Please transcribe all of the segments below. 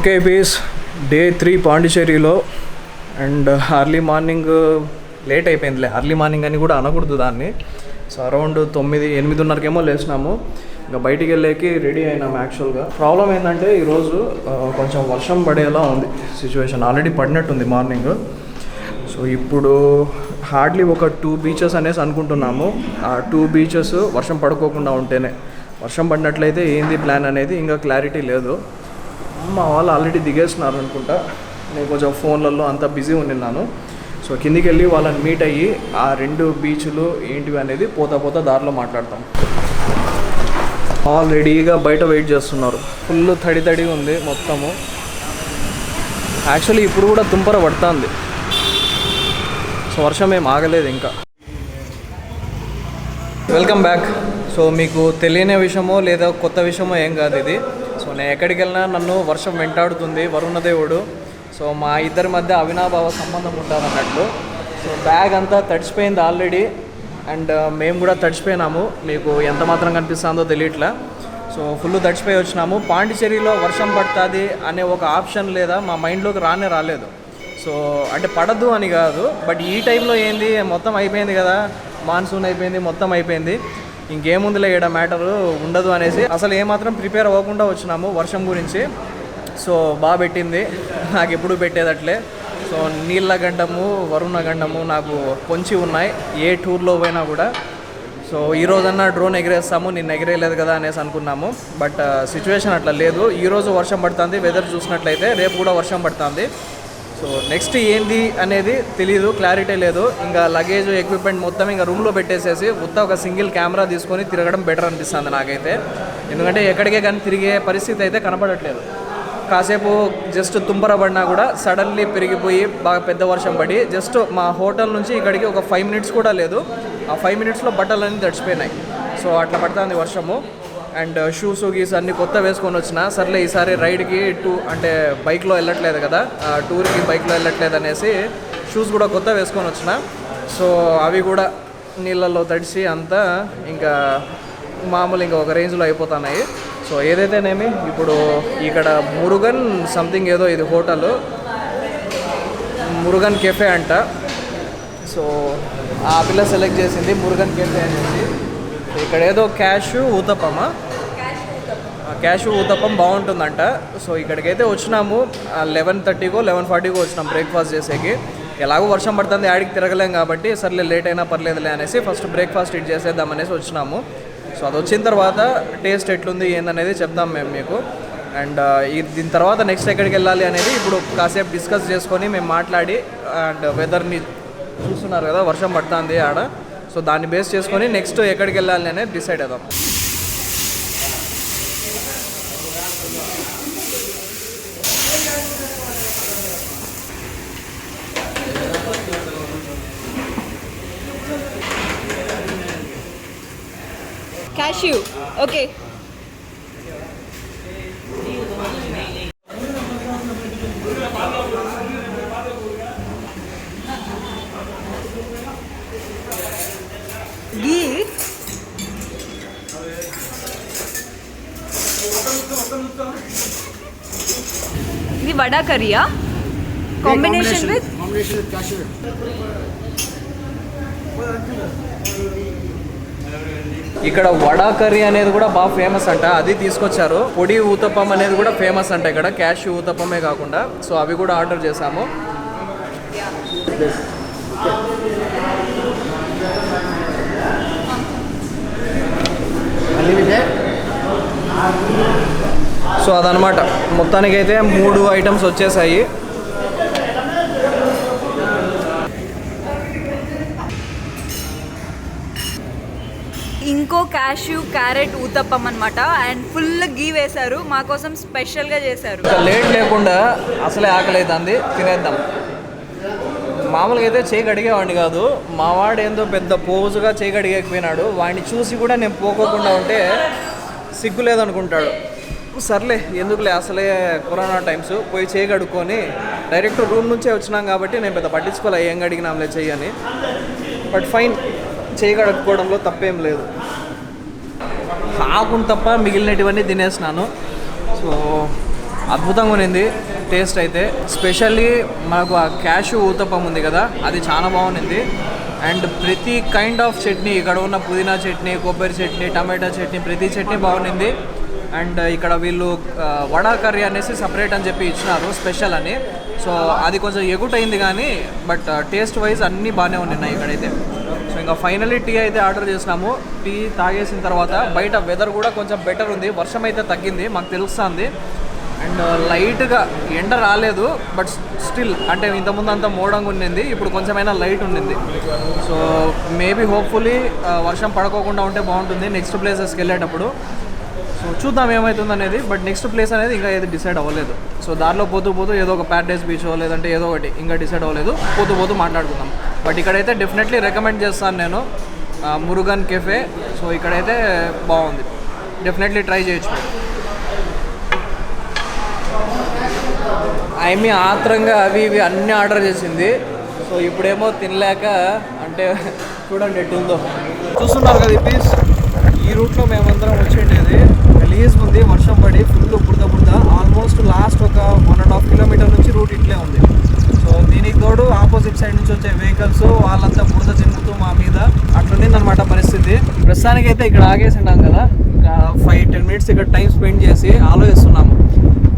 Okay peace day 3 పాండిచేరిలో and early morning late అయిపోయిందిలే, early morning అని కూడా అనకూడదు దాన్ని. సో అరౌండ్ 9-8:30కేమో లేచినాము. ఇంకా బయటికి వెళ్ళేకి రెడీ అయినాము. యాక్చువల్గా ప్రాబ్లం ఏంటంటే ఈరోజు కొంచెం వర్షం పడేలా ఉంది సిచ్యువేషన్, ఆల్రెడీ పడినట్టుంది మార్నింగ్. సో ఇప్పుడు హార్డ్లీ ఒక 2 బీచెస్ అనేసి అనుకుంటున్నాము. ఆ 2 బీచెస్ వర్షం పడుకోకుండా ఉంటేనే, వర్షం పడినట్లయితే ఏంది ప్లాన్ అనేది ఇంకా క్లారిటీ లేదు. మా వాళ్ళు ఆల్రెడీ దిగేస్తున్నారు అనుకుంటా, నేను కొంచెం ఫోన్లలో అంతా బిజీ ఉన్నాను. సో కిందికి వెళ్ళి వాళ్ళని మీట్ అయ్యి ఆ 2 బీచ్లు ఏంటివి అనేది పోతా దారిలో మాట్లాడతాం. ఆల్రెడీగా బయట వెయిట్ చేస్తున్నారు, ఫుల్ తడి ఉంది మొత్తము. యాక్చువల్లీ ఇప్పుడు కూడా తుంపర పడుతుంది, సో వర్షం ఏం ఆగలేదు ఇంకా. Welcome back. సో మీకు తెలియని విషయమో లేదా కొత్త విషయమో ఏం కాదు ఇది. సో నేను ఎక్కడికి వెళ్ళినా నన్ను వర్షం వెంటాడుతుంది, వరుణదేవుడు. సో మా ఇద్దరి మధ్య అవినాభావ సంబంధం ఉంటుంది అన్నట్లు. సో బ్యాగ్ అంతా తడిచిపోయింది ఆల్రెడీ, అండ్ మేము కూడా తడిచిపోయినాము. మీకు ఎంత మాత్రం కనిపిస్తుందో తెలియట్లా. సో ఫుల్ తడిచిపోయి వచ్చినాము. పాండిచేరిలో వర్షం పడుతుంది అనే ఒక ఆప్షన్ లేదా మా మైండ్లోకి రాలేదు. సో అంటే పడదు అని కాదు, బట్ ఈ టైంలో ఏంది మొత్తం అయిపోయింది కదా, మాన్సూన్ అయిపోయింది, మొత్తం అయిపోయింది, ఇంకేముందులే ఈడ మ్యాటరు ఉండదు అనేసి అసలు ఏమాత్రం ప్రిపేర్ అవ్వకుండా వచ్చినాము వర్షం గురించి. సో బాగా పెట్టింది, నాకు ఎప్పుడు పెట్టేదట్లే. సో నీళ్ళ గండము, వరుణ గండము నాకు పొంచి ఉన్నాయి ఏ టూర్లో పోయినా కూడా. సో ఈరోజన్నా డ్రోన్ ఎగిరేస్తాము, నిన్న ఎగిరేయలేదు కదా అనేసి అనుకున్నాము, బట్ సిచ్యువేషన్ అట్లా లేదు. ఈరోజు వర్షం పడుతుంది, వెదర్ చూసినట్లయితే రేపు కూడా వర్షం పడుతుంది. సో నెక్స్ట్ ఏంది అనేది తెలీదు, క్లారిటీ లేదు. ఇంకా లగేజ్ ఎక్విప్మెంట్ మొత్తం ఇంకా రూమ్లో పెట్టేసేసి ఒక సింగిల్ కెమెరా తీసుకొని తిరగడం బెటర్ అనిపిస్తుంది నాకైతే. ఎందుకంటే ఎక్కడికే కానీ తిరిగే పరిస్థితి అయితే కనపడట్లేదు. కాసేపు జస్ట్ తుంపర పడినా కూడా సడన్లీ పెరిగిపోయి బాగా పెద్ద వర్షం పడి జస్ట్ మా హోటల్ నుంచి ఇక్కడికి ఒక 5 మినిట్స్ కూడా లేదు. ఆ 5 మినిట్స్లో బట్టలన్నీ తడిచిపోయినాయి. సో అట్లా పడుతుంది వర్షము. అండ్ షూస్ గీస్ అన్నీ కొత్త వేసుకొని వచ్చిన. సర్లే ఈసారి రైడ్కి అంటే బైక్లో వెళ్ళట్లేదు కదా, టూర్కి బైక్లో వెళ్ళట్లేదు అనేసి షూస్ కూడా కొత్త వేసుకొని వచ్చిన. సో అవి కూడా నీళ్ళల్లో తడిసి అంతా ఇంకా మామూలు ఇంకా ఒక రేంజ్లో అయిపోతున్నాయి. సో ఏదైతేనేమి ఇప్పుడు ఇక్కడ మురుగన్ సంథింగ్ ఏదో ఇది హోటల్, మురుగన్ కెఫే అంట. సో ఆ పిల్ల సెలెక్ట్ చేసింది మురుగన్ కెఫే అనేసి. ఇక్కడ ఏదో క్యాషు ఊతప్పం బాగుంటుందంట. సో ఇక్కడికైతే వచ్చినాము 11:30కో 11:40కో వచ్చినాం బ్రేక్ఫాస్ట్ చేసేకి. ఎలాగో వర్షం పడుతుంది, ఆడికి తిరగలేం కాబట్టి సర్లే లేట్ అయినా పర్లేదులే అనేసి ఫస్ట్ బ్రేక్ఫాస్ట్ ఇట్ చేసేద్దాం అనేసి వచ్చినాము. సో అది వచ్చిన తర్వాత టేస్ట్ ఎట్లుంది ఏందనేది చెప్దాం మేము మీకు. అండ్ దీని తర్వాత నెక్స్ట్ ఎక్కడికి వెళ్ళాలి అనేది ఇప్పుడు కాసేపు డిస్కస్ చేసుకొని మేము మాట్లాడి, అండ్ వెదర్ని చూస్తున్నారు కదా వర్షం పడుతుంది ఆడ. సో దాన్ని బేస్ చేసుకొని నెక్స్ట్ ఎక్కడికి వెళ్ళాలి అనేది డిసైడ్ అవుదాం. Cashew, okay. Ghee. ఇది వడా కర్రీయా? Combination with cashew. ఇక్కడ వడా కర్రీ అనేది కూడా బాగా ఫేమస్ అంట, అది తీసుకొచ్చారు. పొడి ఊతప్పం అనేది కూడా ఫేమస్ అంట ఇక్కడ, క్యాష్యూ ఊతప్పమే కాకుండా. సో అవి కూడా ఆర్డర్ చేసాము. సో అదనమాట, మొత్తానికైతే 3 ఐటమ్స్ వచ్చేసాయి. ఇంకో క్యాష్యూ క్యారెట్ ఊతప్పం అనమాట. అండ్ ఫుల్ గీ వేశారు, మా కోసం స్పెషల్గా చేశారు. లేట్ లేకుండా అసలే ఆకలి అవుతుంది, తినేద్దాం. మామూలుగా అయితే చేయి కడిగేవాడిని కాదు, మా వాడు ఏందో పెద్ద పోజుగా చేయి కడిగేకపోయినాడు. వాడిని చూసి కూడా నేను పోకోకుండా ఉంటే సిగ్గు లేదనుకుంటాడు. సర్లే ఎందుకులే, అసలే కరోనా టైమ్స్, పోయి చేయి కడుక్కొని డైరెక్ట్ రూమ్ నుంచే వచ్చినాం కాబట్టి నేను పెద్ద పట్టించుకోలే ఏం కడిగినాంలే చెయ్యి అని. బట్ ఫైన్, చేయి కడుక్కోవడంలో తప్పేం లేదు. ఆకును తప్ప మిగిలినటువన్నీ తినేసినాను. సో అద్భుతంగా ఉన్నింది టేస్ట్ అయితే. స్పెషల్లీ మనకు ఆ క్యాషు ఊతప్పం ఉంది కదా, అది చాలా బాగుంది. అండ్ ప్రతి కైండ్ ఆఫ్ చట్నీ, ఇక్కడ ఉన్న పుదీనా చట్నీ, కొబ్బరి చట్నీ, టమాటా చట్నీ, ప్రతి చట్నీ బాగుంది. అండ్ ఇక్కడ వీళ్ళు వడా కర్రీ అనేసి సపరేట్ అని చెప్పి ఇచ్చినారు, స్పెషల్ అని. సో అది కొంచెం ఎగుటైంది కానీ బట్ టేస్ట్ వైజ్ అన్నీ బాగానే ఉన్నాయి ఇక్కడైతే. సో ఇంకా ఫైనలీ టీ అయితే ఆర్డర్ చేసినాము. టీ తాగేసిన తర్వాత బయట వెదర్ కూడా కొంచెం బెటర్ ఉంది, వర్షం అయితే తగ్గింది మాకు తెలుస్తుంది. అండ్ లైట్గా ఎండ రాలేదు, బట్ స్టిల్ అంటే ఇంతకుముందు అంతా మోడంగా ఉండింది, ఇప్పుడు కొంచెమైనా లైట్ ఉండింది. సో మేబీ హోప్ఫుల్లీ వర్షం పడుకోకుండా ఉంటే బాగుంటుంది నెక్స్ట్ ప్లేసెస్కి వెళ్ళేటప్పుడు. సో చూద్దాం ఏమవుతుంది అనేది. బట్ నెక్స్ట్ ప్లేస్ అనేది ఇంకా ఏది డిసైడ్ అవ్వలేదు. సో దారిలో పోతూ ఏదో ఒక ప్యారడైస్ బీచ్ లేదంటే ఏదో ఒకటి ఇంకా డిసైడ్ అవ్వలేదు, పోతూ మాట్లాడుకుందాం. బట్ ఇక్కడైతే డెఫినెట్లీ రికమెండ్ చేస్తాను నేను, మురుగన్ కెఫే. సో ఇక్కడైతే బాగుంది, డెఫినెట్లీ ట్రై చేయొచ్చు. ఐమి ఆత్రంగా అవి ఇవి అన్నీ ఆర్డర్ చేసింది. సో ఇప్పుడేమో తినలేక, అంటే చూడండి ఎట్టుందో చూస్తున్నారు కదా. ఈ పీస్ ఈ రూట్లో మేమందరం వచ్చేటది గలీజ్ ఉంది, వర్షం పడి ఫుల్ బురద. ఆల్మోస్ట్ లాస్ట్ ఒక 1.5 కిలోమీటర్ నుంచి రూట్ ఇట్లే ఉంది. సో దీనికి తోడు ఆపోజిట్ సైడ్ నుంచి వచ్చే వెహికల్స్ వాళ్ళంతా బురద చెందుతూ మా మీద అట్లుండిందనమాట పరిస్థితి. ప్రస్తుతానికి అయితే ఇక్కడ ఆగేసినాం కదా, 5-10 మినిట్స్ ఇక్కడ టైం స్పెండ్ చేసి ఆలోచిస్తున్నాము.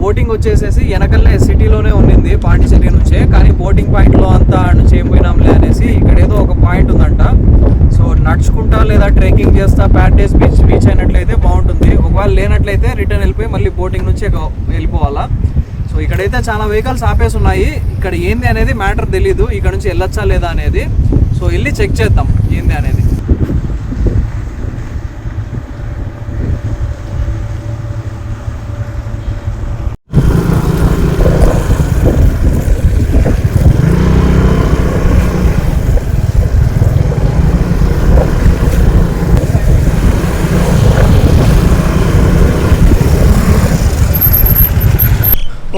బోటింగ్ వచ్చేసేసి వెనకల్లే సిటీలోనే ఉండింది పాండిచేరి నుంచే, కానీ బోటింగ్ పాయింట్లో అంతా నుంచి అయిపోయినాంలే అనేసి ఇక్కడ ఏదో ఒక పాయింట్ ఉందంట. సో నడుచుకుంటా లేదా ట్రెక్కింగ్ చేస్తా ప్యారడైస్ బీచ్ అయినట్లయితే బాగుంటుంది. ఒకవేళ లేనట్లయితే రిటర్న్ వెళ్ళిపోయి మళ్ళీ బోటింగ్ నుంచే వెళ్ళిపోవాలా. సో ఇక్కడైతే చాలా వెహికల్స్ ఆపేసి ఉన్నాయి. ఇక్కడ ఏంది అనేది మ్యాటర్ తెలీదు, ఇక్కడ నుంచి వెళ్ళొచ్చా లేదా అనేది. సో వెళ్ళి చెక్ చేద్దాం ఏంది అనేది.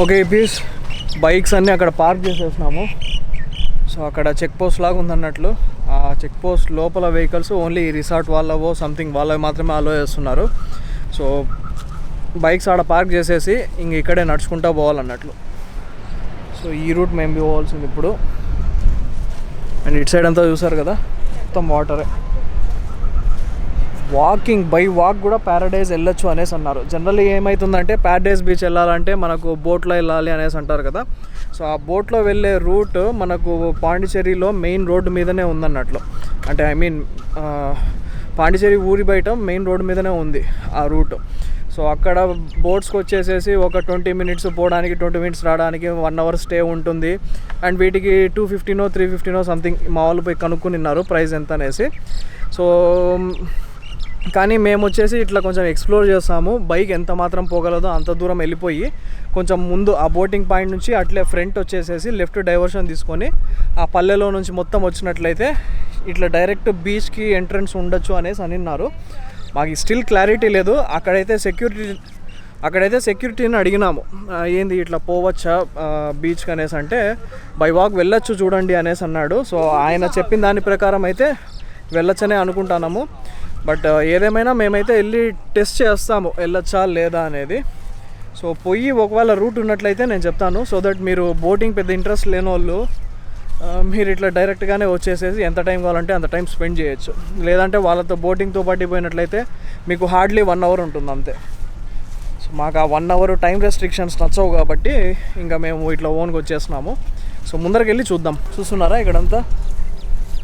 ఓకే, పీస్ బైక్స్ అన్నీ అక్కడ పార్క్ చేసేసినాము. సో అక్కడ చెక్ పోస్ట్ లాగా ఉందన్నట్లు. ఆ చెక్ పోస్ట్ లోపల వెహికల్స్ ఓన్లీ రిసార్ట్ వాళ్ళవో సంథింగ్ వాళ్ళవి మాత్రమే అలో చేస్తున్నారు. సో బైక్స్ ఆడ పార్క్ చేసేసి ఇంక ఇక్కడే నడుచుకుంటూ పోవాలన్నట్లు. సో ఈ రూట్ మేము పోవాల్సింది ఇప్పుడు. అండ్ ఇటు సైడ్ అంతా చూసారు కదా, మొత్తం వాటరే. బై వాక్ కూడా ప్యారడైజ్ వెళ్ళొచ్చు అనేసి అన్నారు. జనరల్లీ ఏమవుతుందంటే ప్యారడైజ్ బీచ్ వెళ్ళాలంటే మనకు బోట్లో వెళ్ళాలి అనేసి అంటారు కదా. సో ఆ బోట్లో వెళ్ళే రూట్ మనకు పాండిచేరిలో మెయిన్ రోడ్డు మీదనే ఉందన్నట్లు. అంటే పాండిచేరి ఊరి బయట మెయిన్ రోడ్డు మీదనే ఉంది ఆ రూట్. సో అక్కడ బోట్స్కి వచ్చేసేసి ఒక 20 మినిట్స్ పోవడానికి, 20 మినిట్స్ రావడానికి, 1 అవర్ స్టే ఉంటుంది. అండ్ వీటికి 250 350 సంథింగ్ మా వాళ్ళు పోయి కనుక్కున్నారు ప్రైస్ ఎంత అనేసి. సో కానీ మేము వచ్చేసి ఇట్లా కొంచెం ఎక్స్ప్లోర్ చేస్తాము. బైక్ ఎంత మాత్రం పోగలదో అంత దూరం వెళ్ళిపోయి కొంచెం ముందు ఆ బోటింగ్ పాయింట్ నుంచి అట్లే ఫ్రంట్ వచ్చేసేసి లెఫ్ట్ డైవర్షన్ తీసుకొని ఆ పల్లెలో నుంచి మొత్తం వచ్చినట్లయితే ఇట్లా డైరెక్ట్ బీచ్కి ఎంట్రన్స్ ఉండొచ్చు అనేసి అన్నారు. మాకు స్టిల్ క్లారిటీ లేదు. అక్కడైతే సెక్యూరిటీని అడిగినాము, ఏంది ఇట్లా పోవచ్చా బీచ్కి అనేసి అంటే బై వాక్ వెళ్ళొచ్చు చూడండి అనేసి అన్నాడు. సో ఆయన చెప్పిన దాని ప్రకారం అయితే వెళ్ళొచ్చనే అనుకుంటున్నాము. బట్ ఏదేమైనా మేమైతే వెళ్ళి టెస్ట్ చేస్తాము వెళ్ళొచ్చా లేదా అనేది. సో పోయి ఒకవేళ రూట్ ఉన్నట్లయితే నేను చెప్తాను. సో దట్ మీరు బోటింగ్ పెద్ద ఇంట్రెస్ట్ లేని వాళ్ళు మీరు ఇట్లా డైరెక్ట్గానే వచ్చేసేసి ఎంత టైం కావాలంటే అంత టైం స్పెండ్ చేయొచ్చు. లేదంటే వాళ్ళతో బోటింగ్తో పాటు పోయినట్లయితే మీకు హార్డ్లీ 1 అవర్ ఉంటుంది అంతే. సో మాకు ఆ 1 అవర్ టైం రెస్ట్రిక్షన్స్ నచ్చవు కాబట్టి ఇంకా మేము ఇట్లా ఓన్గా వచ్చేస్తున్నాము. సో ముందరికి వెళ్ళి చూద్దాం. చూస్తున్నారా ఇక్కడంతా.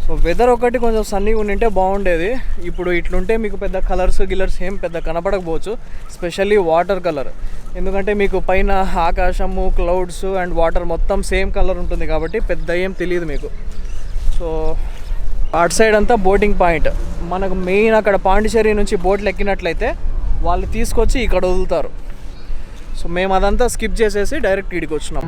సో వెదర్ ఒకటి కొంచెం సన్నీగా ఉండింటే బాగుండేది. ఇప్పుడు ఇట్లుంటే మీకు పెద్ద కలర్స్ ఏం పెద్ద కనపడకపోవచ్చు, స్పెషల్లీ వాటర్ కలర్. ఎందుకంటే మీకు పైన ఆకాశము, క్లౌడ్స్ అండ్ వాటర్ మొత్తం సేమ్ కలర్ ఉంటుంది కాబట్టి పెద్ద ఏం తెలియదు మీకు. సో అటు సైడ్ అంతా బోటింగ్ పాయింట్. మనకు మెయిన్ అక్కడ పాండిచేరి నుంచి బోట్లు ఎక్కినట్లయితే వాళ్ళు తీసుకొచ్చి ఇక్కడ వదులుతారు. సో మేము అదంతా స్కిప్ చేసేసి డైరెక్ట్ ఇడికి వచ్చినాం.